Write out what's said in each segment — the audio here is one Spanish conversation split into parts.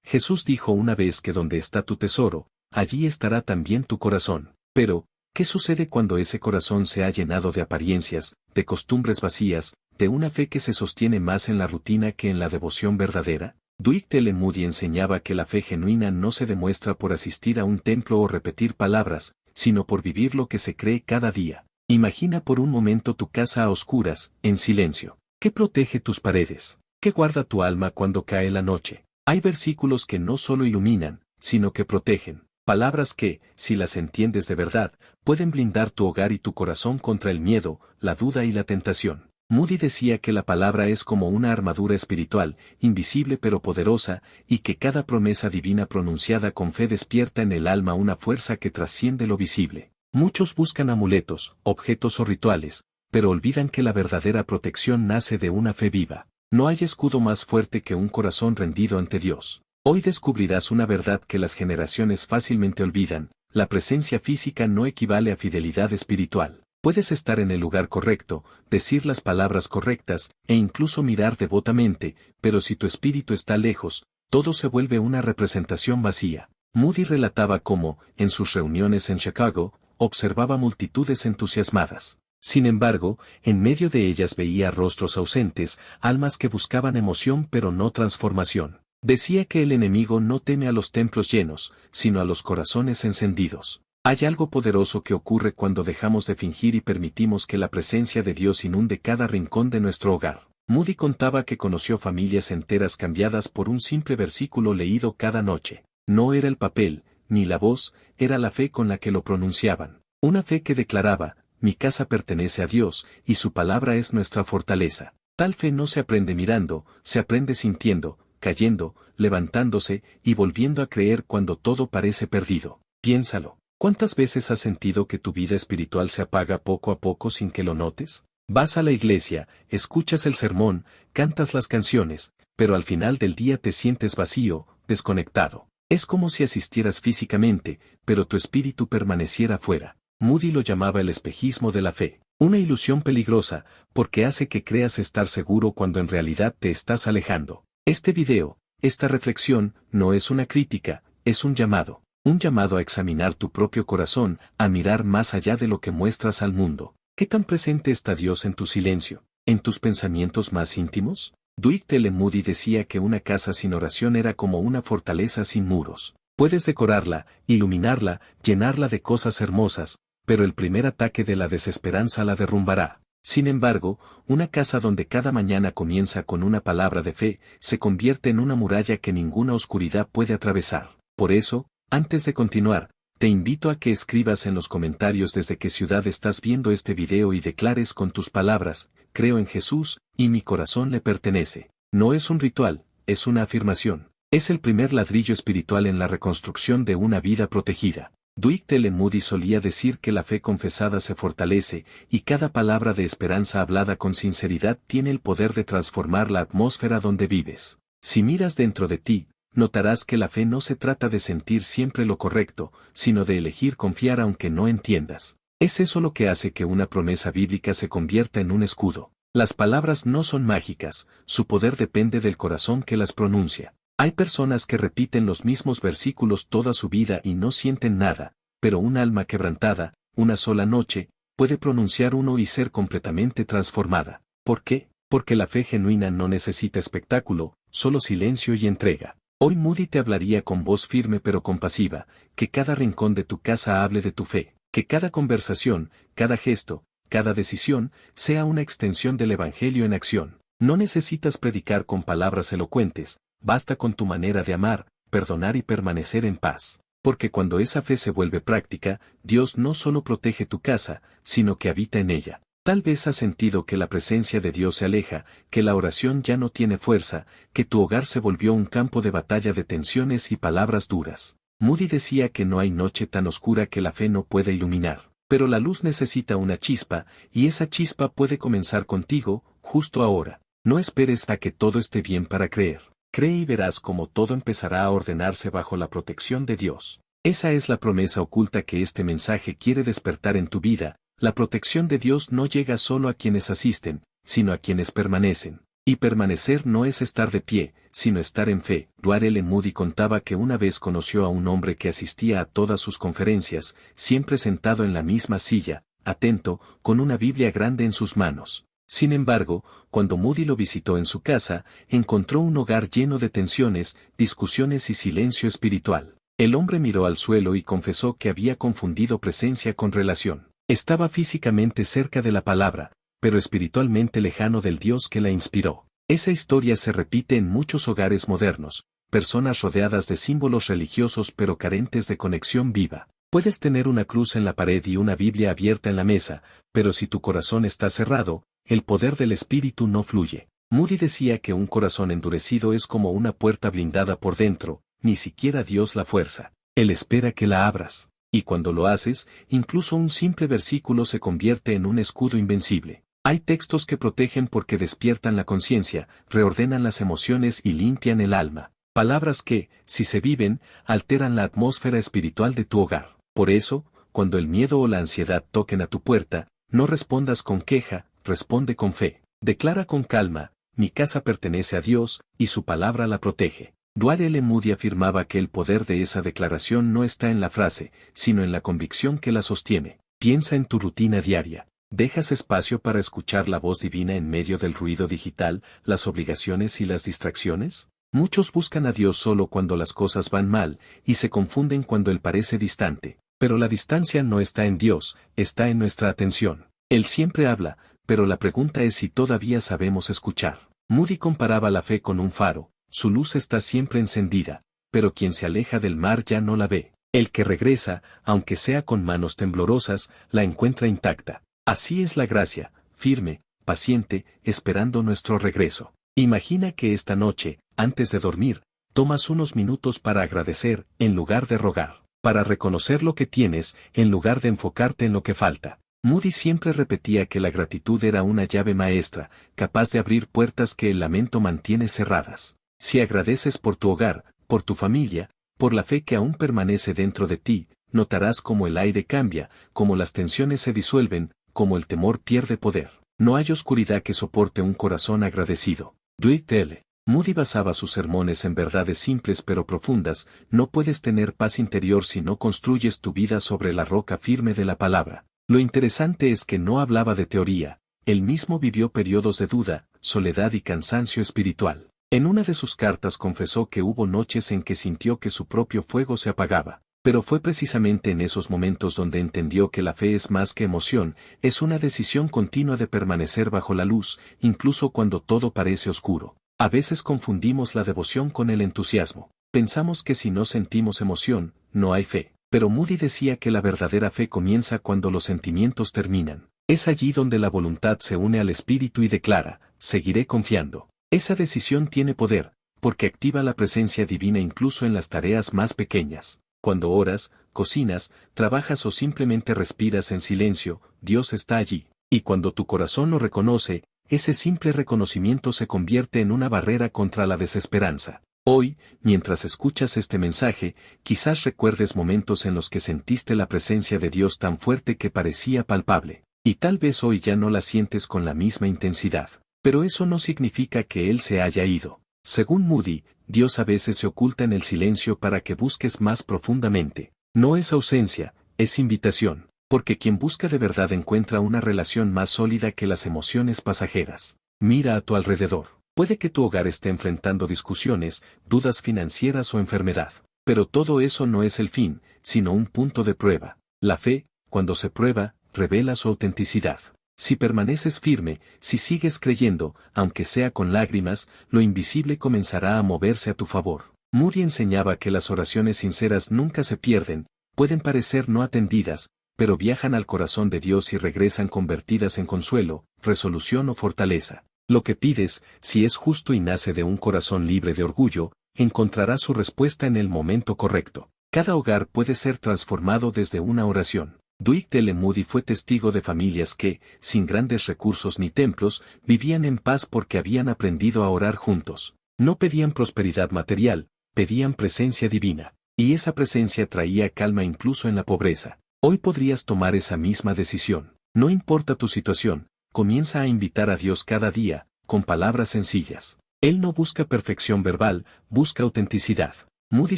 Jesús dijo una vez que donde está tu tesoro, allí estará también tu corazón. Pero, ¿qué sucede cuando ese corazón se ha llenado de apariencias, de costumbres vacías, de una fe que se sostiene más en la rutina que en la devoción verdadera? Dwight L. Moody enseñaba que la fe genuina no se demuestra por asistir a un templo o repetir palabras, sino por vivir lo que se cree cada día. Imagina por un momento tu casa a oscuras, en silencio. ¿Qué protege tus paredes? ¿Qué guarda tu alma cuando cae la noche? Hay versículos que no solo iluminan, sino que protegen. Palabras que, si las entiendes de verdad, pueden blindar tu hogar y tu corazón contra el miedo, la duda y la tentación. Moody decía que la palabra es como una armadura espiritual, invisible pero poderosa, y que cada promesa divina pronunciada con fe despierta en el alma una fuerza que trasciende lo visible. Muchos buscan amuletos, objetos o rituales, pero olvidan que la verdadera protección nace de una fe viva. No hay escudo más fuerte que un corazón rendido ante Dios. Hoy descubrirás una verdad que las generaciones fácilmente olvidan: la presencia física no equivale a fidelidad espiritual. Puedes estar en el lugar correcto, decir las palabras correctas, e incluso mirar devotamente, pero si tu espíritu está lejos, todo se vuelve una representación vacía. Moody relataba cómo, en sus reuniones en Chicago, observaba multitudes entusiasmadas. Sin embargo, en medio de ellas veía rostros ausentes, almas que buscaban emoción pero no transformación. Decía que el enemigo no teme a los templos llenos, sino a los corazones encendidos. Hay algo poderoso que ocurre cuando dejamos de fingir y permitimos que la presencia de Dios inunde cada rincón de nuestro hogar. Moody contaba que conoció familias enteras cambiadas por un simple versículo leído cada noche. No era el papel, ni la voz, era la fe con la que lo pronunciaban. Una fe que declaraba: mi casa pertenece a Dios, y su palabra es nuestra fortaleza. Tal fe no se aprende mirando, se aprende sintiendo, cayendo, levantándose, y volviendo a creer cuando todo parece perdido. Piénsalo. ¿Cuántas veces has sentido que tu vida espiritual se apaga poco a poco sin que lo notes? Vas a la iglesia, escuchas el sermón, cantas las canciones, pero al final del día te sientes vacío, desconectado. Es como si asistieras físicamente, pero tu espíritu permaneciera fuera. Moody lo llamaba el espejismo de la fe. Una ilusión peligrosa, porque hace que creas estar seguro cuando en realidad te estás alejando. Este video, esta reflexión, no es una crítica, es un llamado. Un llamado a examinar tu propio corazón, a mirar más allá de lo que muestras al mundo. ¿Qué tan presente está Dios en tu silencio, en tus pensamientos más íntimos? Dwight L. Moody decía que una casa sin oración era como una fortaleza sin muros. Puedes decorarla, iluminarla, llenarla de cosas hermosas, pero el primer ataque de la desesperanza la derrumbará. Sin embargo, una casa donde cada mañana comienza con una palabra de fe, se convierte en una muralla que ninguna oscuridad puede atravesar. Por eso, antes de continuar, te invito a que escribas en los comentarios desde qué ciudad estás viendo este video y declares con tus palabras: creo en Jesús, y mi corazón le pertenece. No es un ritual, es una afirmación. Es el primer ladrillo espiritual en la reconstrucción de una vida protegida. Dwight L. Moody solía decir que la fe confesada se fortalece, y cada palabra de esperanza hablada con sinceridad tiene el poder de transformar la atmósfera donde vives. Si miras dentro de ti, notarás que la fe no se trata de sentir siempre lo correcto, sino de elegir confiar aunque no entiendas. Es eso lo que hace que una promesa bíblica se convierta en un escudo. Las palabras no son mágicas, su poder depende del corazón que las pronuncia. Hay personas que repiten los mismos versículos toda su vida y no sienten nada, pero un alma quebrantada, una sola noche, puede pronunciar uno y ser completamente transformada. ¿Por qué? Porque la fe genuina no necesita espectáculo, solo silencio y entrega. Hoy Moody te hablaría con voz firme pero compasiva: que cada rincón de tu casa hable de tu fe, que cada conversación, cada gesto, cada decisión, sea una extensión del Evangelio en acción. No necesitas predicar con palabras elocuentes, basta con tu manera de amar, perdonar y permanecer en paz. Porque cuando esa fe se vuelve práctica, Dios no solo protege tu casa, sino que habita en ella. Tal vez has sentido que la presencia de Dios se aleja, que la oración ya no tiene fuerza, que tu hogar se volvió un campo de batalla de tensiones y palabras duras. Moody decía que no hay noche tan oscura que la fe no pueda iluminar. Pero la luz necesita una chispa, y esa chispa puede comenzar contigo, justo ahora. No esperes a que todo esté bien para creer. Cree y verás cómo todo empezará a ordenarse bajo la protección de Dios. Esa es la promesa oculta que este mensaje quiere despertar en tu vida. La protección de Dios no llega solo a quienes asisten, sino a quienes permanecen. Y permanecer no es estar de pie, sino estar en fe. Edward L. Moody contaba que una vez conoció a un hombre que asistía a todas sus conferencias, siempre sentado en la misma silla, atento, con una Biblia grande en sus manos. Sin embargo, cuando Moody lo visitó en su casa, encontró un hogar lleno de tensiones, discusiones y silencio espiritual. El hombre miró al suelo y confesó que había confundido presencia con relación. Estaba físicamente cerca de la palabra, pero espiritualmente lejano del Dios que la inspiró. Esa historia se repite en muchos hogares modernos, personas rodeadas de símbolos religiosos pero carentes de conexión viva. Puedes tener una cruz en la pared y una Biblia abierta en la mesa, pero si tu corazón está cerrado, el poder del Espíritu no fluye. Moody decía que un corazón endurecido es como una puerta blindada por dentro, ni siquiera Dios la fuerza. Él espera que la abras. Y cuando lo haces, incluso un simple versículo se convierte en un escudo invencible. Hay textos que protegen porque despiertan la conciencia, reordenan las emociones y limpian el alma. Palabras que, si se viven, alteran la atmósfera espiritual de tu hogar. Por eso, cuando el miedo o la ansiedad toquen a tu puerta, no respondas con queja, responde con fe. Declara con calma, mi casa pertenece a Dios, y su palabra la protege. Edward L. Moody afirmaba que el poder de esa declaración no está en la frase, sino en la convicción que la sostiene. Piensa en tu rutina diaria. ¿Dejas espacio para escuchar la voz divina en medio del ruido digital, las obligaciones y las distracciones? Muchos buscan a Dios solo cuando las cosas van mal, y se confunden cuando Él parece distante. Pero la distancia no está en Dios, está en nuestra atención. Él siempre habla, pero la pregunta es si todavía sabemos escuchar. Moody comparaba la fe con un faro. Su luz está siempre encendida, pero quien se aleja del mar ya no la ve. El que regresa, aunque sea con manos temblorosas, la encuentra intacta. Así es la gracia, firme, paciente, esperando nuestro regreso. Imagina que esta noche, antes de dormir, tomas unos minutos para agradecer, en lugar de rogar, para reconocer lo que tienes, en lugar de enfocarte en lo que falta. Moody siempre repetía que la gratitud era una llave maestra, capaz de abrir puertas que el lamento mantiene cerradas. Si agradeces por tu hogar, por tu familia, por la fe que aún permanece dentro de ti, notarás cómo el aire cambia, cómo las tensiones se disuelven, cómo el temor pierde poder. No hay oscuridad que soporte un corazón agradecido. Dwight L. Moody basaba sus sermones en verdades simples pero profundas. No puedes tener paz interior si no construyes tu vida sobre la roca firme de la palabra. Lo interesante es que no hablaba de teoría. Él mismo vivió periodos de duda, soledad y cansancio espiritual. En una de sus cartas confesó que hubo noches en que sintió que su propio fuego se apagaba, pero fue precisamente en esos momentos donde entendió que la fe es más que emoción, es una decisión continua de permanecer bajo la luz, incluso cuando todo parece oscuro. A veces confundimos la devoción con el entusiasmo. Pensamos que si no sentimos emoción, no hay fe. Pero Moody decía que la verdadera fe comienza cuando los sentimientos terminan. Es allí donde la voluntad se une al espíritu y declara, seguiré confiando. Esa decisión tiene poder, porque activa la presencia divina incluso en las tareas más pequeñas. Cuando oras, cocinas, trabajas o simplemente respiras en silencio, Dios está allí. Y cuando tu corazón lo reconoce, ese simple reconocimiento se convierte en una barrera contra la desesperanza. Hoy, mientras escuchas este mensaje, quizás recuerdes momentos en los que sentiste la presencia de Dios tan fuerte que parecía palpable. Y tal vez hoy ya no la sientes con la misma intensidad. Pero eso no significa que Él se haya ido. Según Moody, Dios a veces se oculta en el silencio para que busques más profundamente. No es ausencia, es invitación, porque quien busca de verdad encuentra una relación más sólida que las emociones pasajeras. Mira a tu alrededor. Puede que tu hogar esté enfrentando discusiones, dudas financieras o enfermedad. Pero todo eso no es el fin, sino un punto de prueba. La fe, cuando se prueba, revela su autenticidad. Si permaneces firme, si sigues creyendo, aunque sea con lágrimas, lo invisible comenzará a moverse a tu favor. Moody enseñaba que las oraciones sinceras nunca se pierden, pueden parecer no atendidas, pero viajan al corazón de Dios y regresan convertidas en consuelo, resolución o fortaleza. Lo que pides, si es justo y nace de un corazón libre de orgullo, encontrará su respuesta en el momento correcto. Cada hogar puede ser transformado desde una oración. Dwight L. Moody fue testigo de familias que, sin grandes recursos ni templos, vivían en paz porque habían aprendido a orar juntos. No pedían prosperidad material, pedían presencia divina. Y esa presencia traía calma incluso en la pobreza. Hoy podrías tomar esa misma decisión. No importa tu situación, comienza a invitar a Dios cada día, con palabras sencillas. Él no busca perfección verbal, busca autenticidad. Moody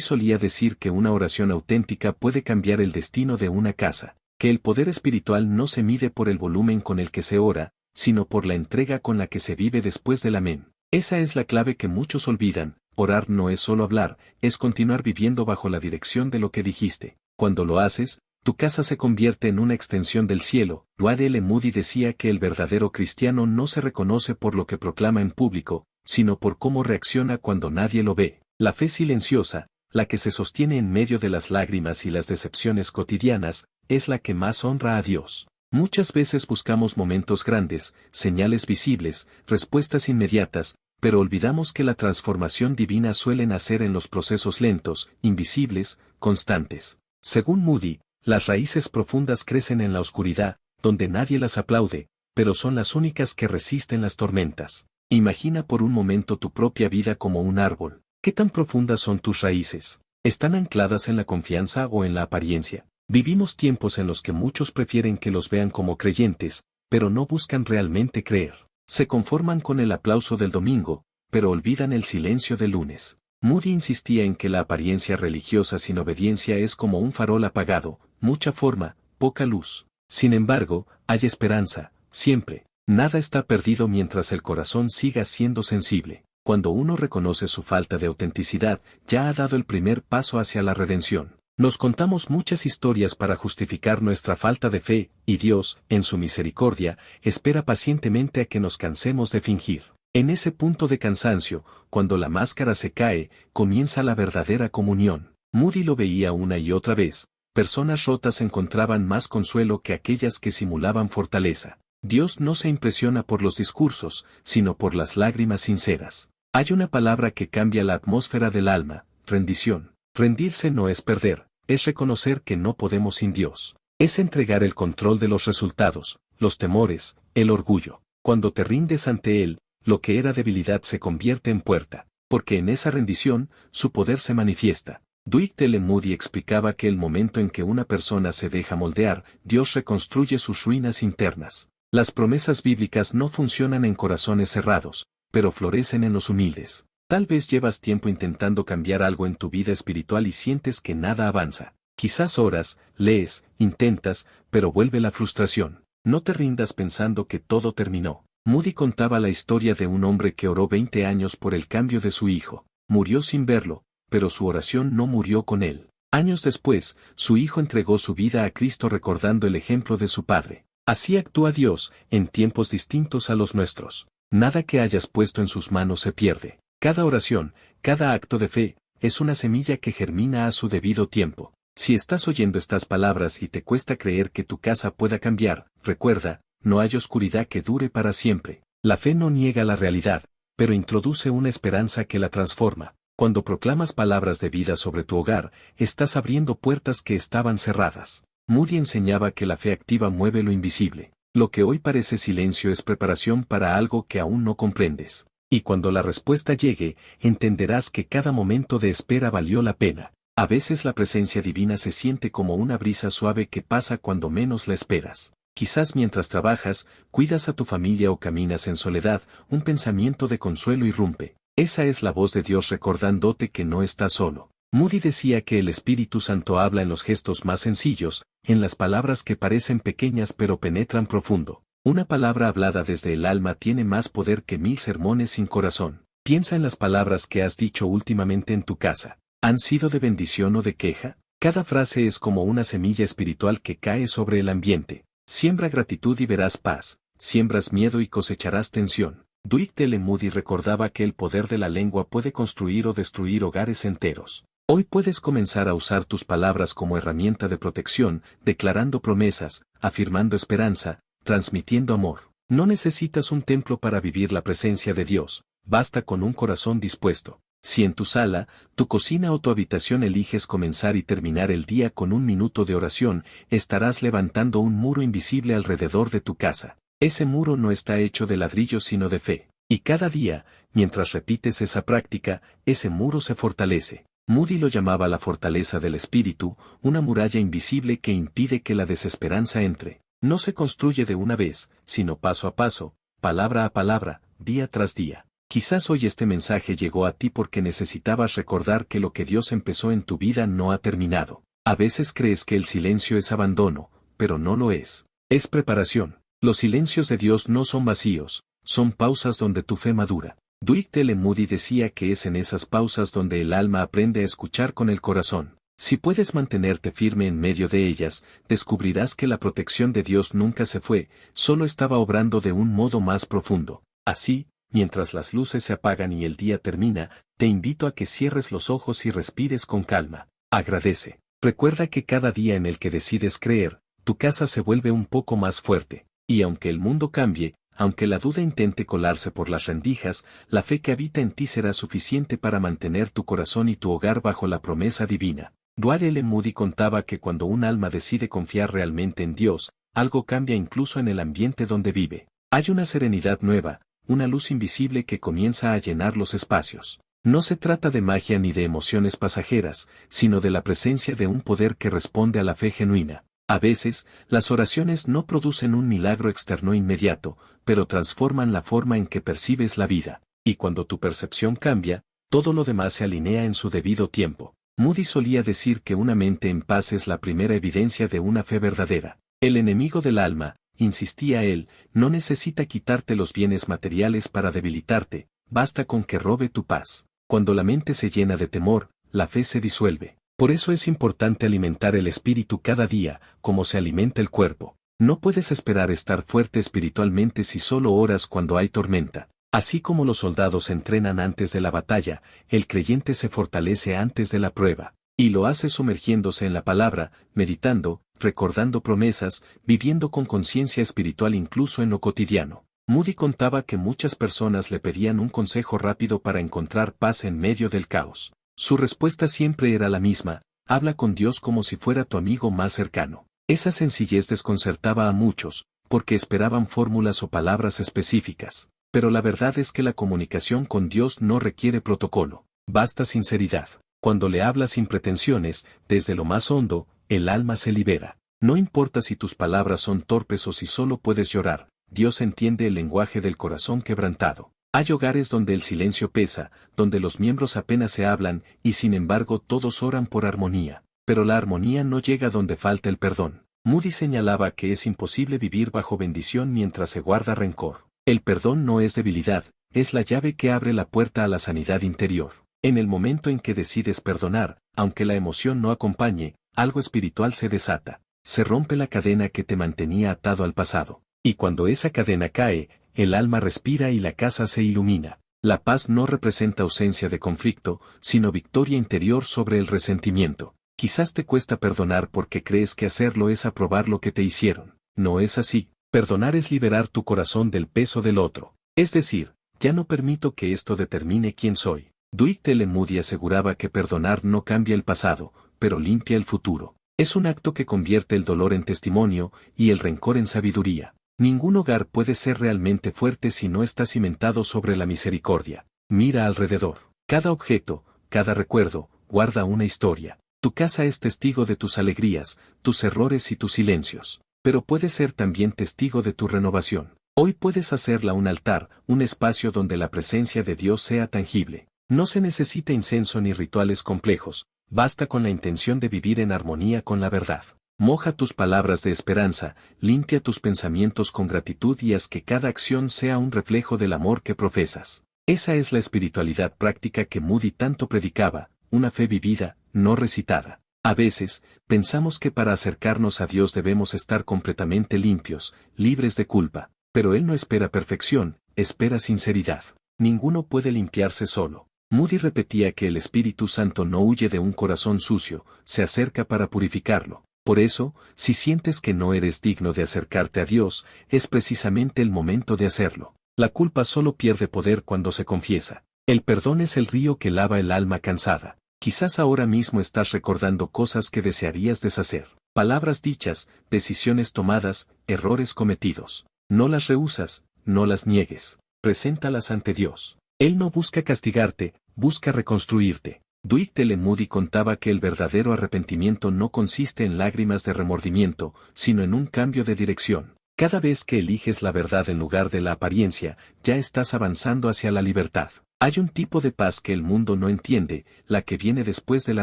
solía decir que una oración auténtica puede cambiar el destino de una casa, que el poder espiritual no se mide por el volumen con el que se ora, sino por la entrega con la que se vive después del amén. Esa es la clave que muchos olvidan. Orar no es solo hablar, es continuar viviendo bajo la dirección de lo que dijiste. Cuando lo haces, tu casa se convierte en una extensión del cielo. Wade L. Moody decía que el verdadero cristiano no se reconoce por lo que proclama en público, sino por cómo reacciona cuando nadie lo ve. La fe silenciosa, la que se sostiene en medio de las lágrimas y las decepciones cotidianas, es la que más honra a Dios. Muchas veces buscamos momentos grandes, señales visibles, respuestas inmediatas, pero olvidamos que la transformación divina suele nacer en los procesos lentos, invisibles, constantes. Según Moody, las raíces profundas crecen en la oscuridad, donde nadie las aplaude, pero son las únicas que resisten las tormentas. Imagina por un momento tu propia vida como un árbol. ¿Qué tan profundas son tus raíces? ¿Están ancladas en la confianza o en la apariencia? Vivimos tiempos en los que muchos prefieren que los vean como creyentes, pero no buscan realmente creer. Se conforman con el aplauso del domingo, pero olvidan el silencio del lunes. Moody insistía en que la apariencia religiosa sin obediencia es como un farol apagado, mucha forma, poca luz. Sin embargo, hay esperanza, siempre. Nada está perdido mientras el corazón siga siendo sensible. Cuando uno reconoce su falta de autenticidad, ya ha dado el primer paso hacia la redención. Nos contamos muchas historias para justificar nuestra falta de fe, y Dios, en su misericordia, espera pacientemente a que nos cansemos de fingir. En ese punto de cansancio, cuando la máscara se cae, comienza la verdadera comunión. Moody lo veía una y otra vez. Personas rotas encontraban más consuelo que aquellas que simulaban fortaleza. Dios no se impresiona por los discursos, sino por las lágrimas sinceras. Hay una palabra que cambia la atmósfera del alma: rendición. Rendirse no es perder, es reconocer que no podemos sin Dios. Es entregar el control de los resultados, los temores, el orgullo. Cuando te rindes ante Él, lo que era debilidad se convierte en puerta, porque en esa rendición, su poder se manifiesta. Dwight L. Moody explicaba que el momento en que una persona se deja moldear, Dios reconstruye sus ruinas internas. Las promesas bíblicas no funcionan en corazones cerrados, pero florecen en los humildes. Tal vez llevas tiempo intentando cambiar algo en tu vida espiritual y sientes que nada avanza. Quizás oras, lees, intentas, pero vuelve la frustración. No te rindas pensando que todo terminó. Moody contaba la historia de un hombre que oró 20 años por el cambio de su hijo. Murió sin verlo, pero su oración no murió con él. Años después, su hijo entregó su vida a Cristo recordando el ejemplo de su padre. Así actúa Dios, en tiempos distintos a los nuestros. Nada que hayas puesto en sus manos se pierde. Cada oración, cada acto de fe, es una semilla que germina a su debido tiempo. Si estás oyendo estas palabras y te cuesta creer que tu casa pueda cambiar, recuerda, no hay oscuridad que dure para siempre. La fe no niega la realidad, pero introduce una esperanza que la transforma. Cuando proclamas palabras de vida sobre tu hogar, estás abriendo puertas que estaban cerradas. Moody enseñaba que la fe activa mueve lo invisible. Lo que hoy parece silencio es preparación para algo que aún no comprendes. Y cuando la respuesta llegue, entenderás que cada momento de espera valió la pena. A veces la presencia divina se siente como una brisa suave que pasa cuando menos la esperas. Quizás mientras trabajas, cuidas a tu familia o caminas en soledad, un pensamiento de consuelo irrumpe. Esa es la voz de Dios recordándote que no estás solo. Moody decía que el Espíritu Santo habla en los gestos más sencillos, en las palabras que parecen pequeñas pero penetran profundo. Una palabra hablada desde el alma tiene más poder que 1000 sermones sin corazón. Piensa en las palabras que has dicho últimamente en tu casa. ¿Han sido de bendición o de queja? Cada frase es como una semilla espiritual que cae sobre el ambiente. Siembra gratitud y verás paz. Siembras miedo y cosecharás tensión. Dwight L. Moody recordaba que el poder de la lengua puede construir o destruir hogares enteros. Hoy puedes comenzar a usar tus palabras como herramienta de protección, declarando promesas, afirmando esperanza, transmitiendo amor. No necesitas un templo para vivir la presencia de Dios, basta con un corazón dispuesto. Si en tu sala, tu cocina o tu habitación eliges comenzar y terminar el día con un minuto de oración, estarás levantando un muro invisible alrededor de tu casa. Ese muro no está hecho de ladrillos sino de fe. Y cada día, mientras repites esa práctica, ese muro se fortalece. Moody lo llamaba la fortaleza del espíritu, una muralla invisible que impide que la desesperanza entre. No se construye de una vez, sino paso a paso, palabra a palabra, día tras día. Quizás hoy este mensaje llegó a ti porque necesitabas recordar que lo que Dios empezó en tu vida no ha terminado. A veces crees que el silencio es abandono, pero no lo es. Es preparación. Los silencios de Dios no son vacíos, son pausas donde tu fe madura. D.L. Moody decía que es en esas pausas donde el alma aprende a escuchar con el corazón. Si puedes mantenerte firme en medio de ellas, descubrirás que la protección de Dios nunca se fue, solo estaba obrando de un modo más profundo. Así, mientras las luces se apagan y el día termina, te invito a que cierres los ojos y respires con calma. Agradece. Recuerda que cada día en el que decides creer, tu casa se vuelve un poco más fuerte. Y aunque el mundo cambie, aunque la duda intente colarse por las rendijas, la fe que habita en ti será suficiente para mantener tu corazón y tu hogar bajo la promesa divina. D.L. Moody contaba que cuando un alma decide confiar realmente en Dios, algo cambia incluso en el ambiente donde vive. Hay una serenidad nueva, una luz invisible que comienza a llenar los espacios. No se trata de magia ni de emociones pasajeras, sino de la presencia de un poder que responde a la fe genuina. A veces, las oraciones no producen un milagro externo inmediato, pero transforman la forma en que percibes la vida. Y cuando tu percepción cambia, todo lo demás se alinea en su debido tiempo. Moody solía decir que una mente en paz es la primera evidencia de una fe verdadera. El enemigo del alma, insistía él, no necesita quitarte los bienes materiales para debilitarte, basta con que robe tu paz. Cuando la mente se llena de temor, la fe se disuelve. Por eso es importante alimentar el espíritu cada día, como se alimenta el cuerpo. No puedes esperar estar fuerte espiritualmente si solo oras cuando hay tormenta. Así como los soldados entrenan antes de la batalla, el creyente se fortalece antes de la prueba. Y lo hace sumergiéndose en la palabra, meditando, recordando promesas, viviendo con conciencia espiritual incluso en lo cotidiano. Moody contaba que muchas personas le pedían un consejo rápido para encontrar paz en medio del caos. Su respuesta siempre era la misma: habla con Dios como si fuera tu amigo más cercano. Esa sencillez desconcertaba a muchos, porque esperaban fórmulas o palabras específicas. Pero la verdad es que la comunicación con Dios no requiere protocolo. Basta sinceridad. Cuando le hablas sin pretensiones, desde lo más hondo, el alma se libera. No importa si tus palabras son torpes o si solo puedes llorar, Dios entiende el lenguaje del corazón quebrantado. Hay hogares donde el silencio pesa, donde los miembros apenas se hablan, y sin embargo todos oran por armonía. Pero la armonía no llega donde falta el perdón. Moody señalaba que es imposible vivir bajo bendición mientras se guarda rencor. El perdón no es debilidad, es la llave que abre la puerta a la sanidad interior. En el momento en que decides perdonar, aunque la emoción no acompañe, algo espiritual se desata. Se rompe la cadena que te mantenía atado al pasado. Y cuando esa cadena cae, el alma respira y la casa se ilumina. La paz no representa ausencia de conflicto, sino victoria interior sobre el resentimiento. Quizás te cuesta perdonar porque crees que hacerlo es aprobar lo que te hicieron. No es así. Perdonar es liberar tu corazón del peso del otro. Es decir, ya no permito que esto determine quién soy. D.L. Moody aseguraba que perdonar no cambia el pasado, pero limpia el futuro. Es un acto que convierte el dolor en testimonio y el rencor en sabiduría. Ningún hogar puede ser realmente fuerte si no está cimentado sobre la misericordia. Mira alrededor. Cada objeto, cada recuerdo, guarda una historia. Tu casa es testigo de tus alegrías, tus errores y tus silencios. Pero puede ser también testigo de tu renovación. Hoy puedes hacerla un altar, un espacio donde la presencia de Dios sea tangible. No se necesita incienso ni rituales complejos, basta con la intención de vivir en armonía con la verdad. Moja tus palabras de esperanza, limpia tus pensamientos con gratitud y haz que cada acción sea un reflejo del amor que profesas. Esa es la espiritualidad práctica que Moody tanto predicaba, una fe vivida, no recitada. A veces, pensamos que para acercarnos a Dios debemos estar completamente limpios, libres de culpa, pero Él no espera perfección, espera sinceridad. Ninguno puede limpiarse solo. Moody repetía que el Espíritu Santo no huye de un corazón sucio, se acerca para purificarlo. Por eso, si sientes que no eres digno de acercarte a Dios, es precisamente el momento de hacerlo. La culpa solo pierde poder cuando se confiesa. El perdón es el río que lava el alma cansada. Quizás ahora mismo estás recordando cosas que desearías deshacer. Palabras dichas, decisiones tomadas, errores cometidos. No las rehusas, no las niegues. Preséntalas ante Dios. Él no busca castigarte, busca reconstruirte. D.L. Moody contaba que el verdadero arrepentimiento no consiste en lágrimas de remordimiento, sino en un cambio de dirección. Cada vez que eliges la verdad en lugar de la apariencia, ya estás avanzando hacia la libertad. Hay un tipo de paz que el mundo no entiende, la que viene después de la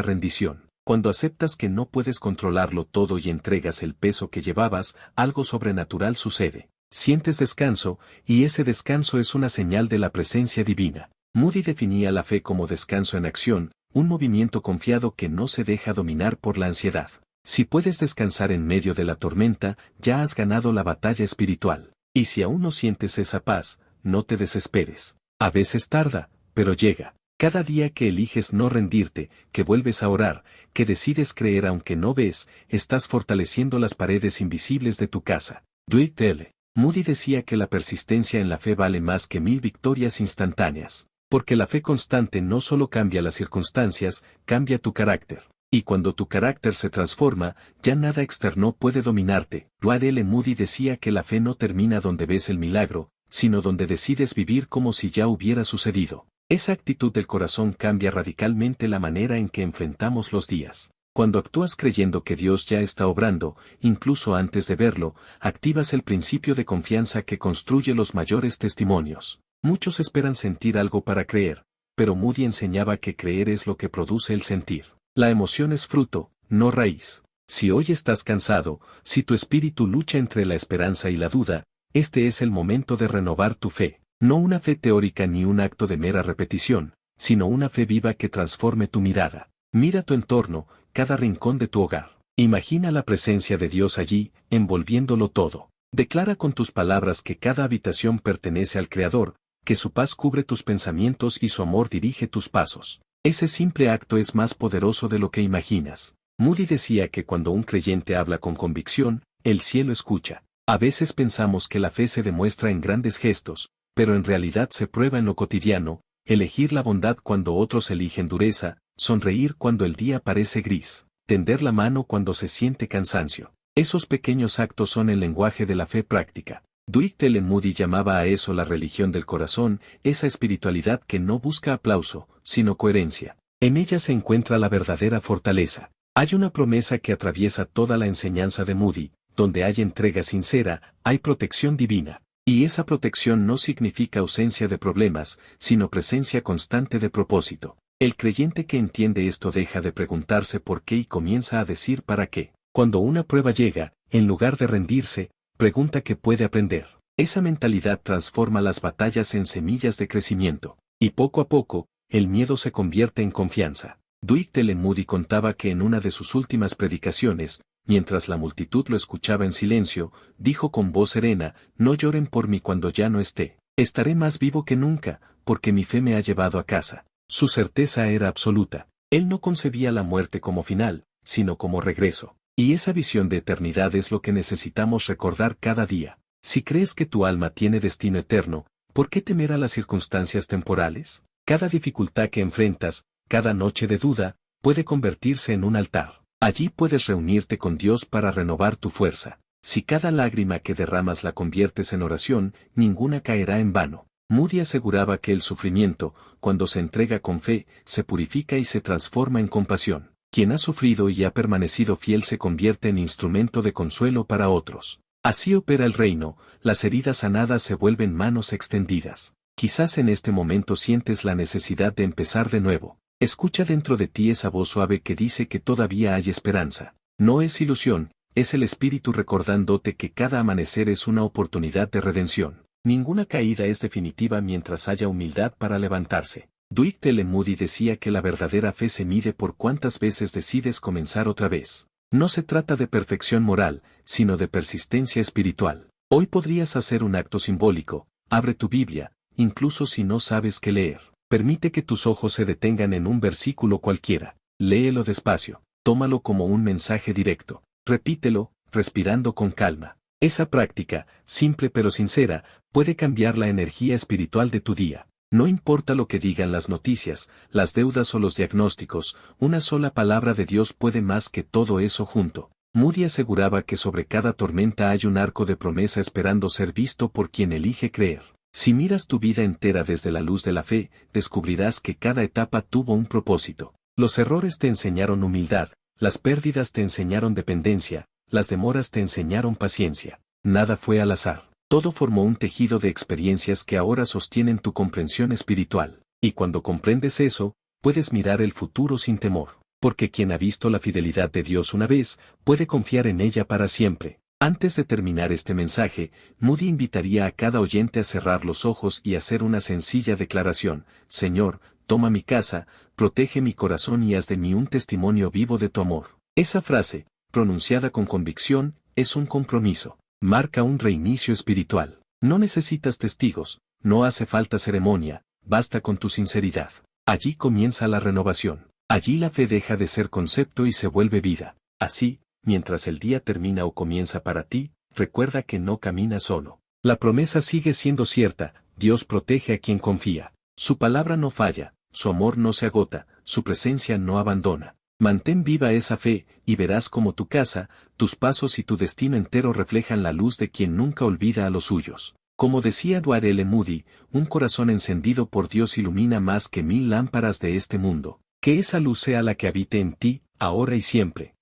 rendición. Cuando aceptas que no puedes controlarlo todo y entregas el peso que llevabas, algo sobrenatural sucede. Sientes descanso, y ese descanso es una señal de la presencia divina. Moody definía la fe como descanso en acción, un movimiento confiado que no se deja dominar por la ansiedad. Si puedes descansar en medio de la tormenta, ya has ganado la batalla espiritual. Y si aún no sientes esa paz, no te desesperes. A veces tarda, pero llega. Cada día que eliges no rendirte, que vuelves a orar, que decides creer aunque no ves, estás fortaleciendo las paredes invisibles de tu casa. Dwight L. Moody decía que la persistencia en la fe vale más que 1000 victorias instantáneas. Porque la fe constante no solo cambia las circunstancias, cambia tu carácter. Y cuando tu carácter se transforma, ya nada externo puede dominarte. Dwight L. Moody decía que la fe no termina donde ves el milagro, sino donde decides vivir como si ya hubiera sucedido. Esa actitud del corazón cambia radicalmente la manera en que enfrentamos los días. Cuando actúas creyendo que Dios ya está obrando, incluso antes de verlo, activas el principio de confianza que construye los mayores testimonios. Muchos esperan sentir algo para creer, pero Moody enseñaba que creer es lo que produce el sentir. La emoción es fruto, no raíz. Si hoy estás cansado, si tu espíritu lucha entre la esperanza y la duda, este es el momento de renovar tu fe. No una fe teórica ni un acto de mera repetición, sino una fe viva que transforme tu mirada. Mira tu entorno, cada rincón de tu hogar. Imagina la presencia de Dios allí, envolviéndolo todo. Declara con tus palabras que cada habitación pertenece al Creador, que su paz cubre tus pensamientos y su amor dirige tus pasos. Ese simple acto es más poderoso de lo que imaginas. Moody decía que cuando un creyente habla con convicción, el cielo escucha. A veces pensamos que la fe se demuestra en grandes gestos, pero en realidad se prueba en lo cotidiano, elegir la bondad cuando otros eligen dureza, sonreír cuando el día parece gris, tender la mano cuando se siente cansancio. Esos pequeños actos son el lenguaje de la fe práctica. Dwight L. Moody llamaba a eso la religión del corazón, esa espiritualidad que no busca aplauso, sino coherencia. En ella se encuentra la verdadera fortaleza. Hay una promesa que atraviesa toda la enseñanza de Moody: donde hay entrega sincera, hay protección divina. Y esa protección no significa ausencia de problemas, sino presencia constante de propósito. El creyente que entiende esto deja de preguntarse por qué y comienza a decir para qué. Cuando una prueba llega, en lugar de rendirse, pregunta qué puede aprender. Esa mentalidad transforma las batallas en semillas de crecimiento. Y poco a poco, el miedo se convierte en confianza. Dwight L. Moody contaba que en una de sus últimas predicaciones, mientras la multitud lo escuchaba en silencio, dijo con voz serena: no lloren por mí cuando ya no esté. Estaré más vivo que nunca, porque mi fe me ha llevado a casa. Su certeza era absoluta. Él no concebía la muerte como final, sino como regreso. Y esa visión de eternidad es lo que necesitamos recordar cada día. Si crees que tu alma tiene destino eterno, ¿por qué temer a las circunstancias temporales? Cada dificultad que enfrentas, cada noche de duda, puede convertirse en un altar. Allí puedes reunirte con Dios para renovar tu fuerza. Si cada lágrima que derramas la conviertes en oración, ninguna caerá en vano. Moody aseguraba que el sufrimiento, cuando se entrega con fe, se purifica y se transforma en compasión. Quien ha sufrido y ha permanecido fiel se convierte en instrumento de consuelo para otros. Así opera el reino, las heridas sanadas se vuelven manos extendidas. Quizás en este momento sientes la necesidad de empezar de nuevo. Escucha dentro de ti esa voz suave que dice que todavía hay esperanza. No es ilusión, es el Espíritu recordándote que cada amanecer es una oportunidad de redención. Ninguna caída es definitiva mientras haya humildad para levantarse. Dwight L. Moody decía que la verdadera fe se mide por cuántas veces decides comenzar otra vez. No se trata de perfección moral, sino de persistencia espiritual. Hoy podrías hacer un acto simbólico: abre tu Biblia, incluso si no sabes qué leer. Permite que tus ojos se detengan en un versículo cualquiera. Léelo despacio. Tómalo como un mensaje directo. Repítelo, respirando con calma. Esa práctica, simple pero sincera, puede cambiar la energía espiritual de tu día. No importa lo que digan las noticias, las deudas o los diagnósticos, una sola palabra de Dios puede más que todo eso junto. Moody aseguraba que sobre cada tormenta hay un arco de promesa esperando ser visto por quien elige creer. Si miras tu vida entera desde la luz de la fe, descubrirás que cada etapa tuvo un propósito. Los errores te enseñaron humildad, las pérdidas te enseñaron dependencia, las demoras te enseñaron paciencia. Nada fue al azar. Todo formó un tejido de experiencias que ahora sostienen tu comprensión espiritual. Y cuando comprendes eso, puedes mirar el futuro sin temor. Porque quien ha visto la fidelidad de Dios una vez, puede confiar en ella para siempre. Antes de terminar este mensaje, Moody invitaría a cada oyente a cerrar los ojos y hacer una sencilla declaración: Señor, toma mi casa, protege mi corazón y haz de mí un testimonio vivo de tu amor. Esa frase, pronunciada con convicción, es un compromiso. Marca un reinicio espiritual. No necesitas testigos, no hace falta ceremonia, basta con tu sinceridad. Allí comienza la renovación. Allí la fe deja de ser concepto y se vuelve vida. Así, mientras el día termina o comienza para ti, recuerda que no caminas solo. La promesa sigue siendo cierta: Dios protege a quien confía. Su palabra no falla, su amor no se agota, su presencia no abandona. Mantén viva esa fe, y verás cómo tu casa, tus pasos y tu destino entero reflejan la luz de quien nunca olvida a los suyos. Como decía Edward L. Moody, un corazón encendido por Dios ilumina más que 1000 lámparas de este mundo. Que esa luz sea la que habite en ti, ahora y siempre.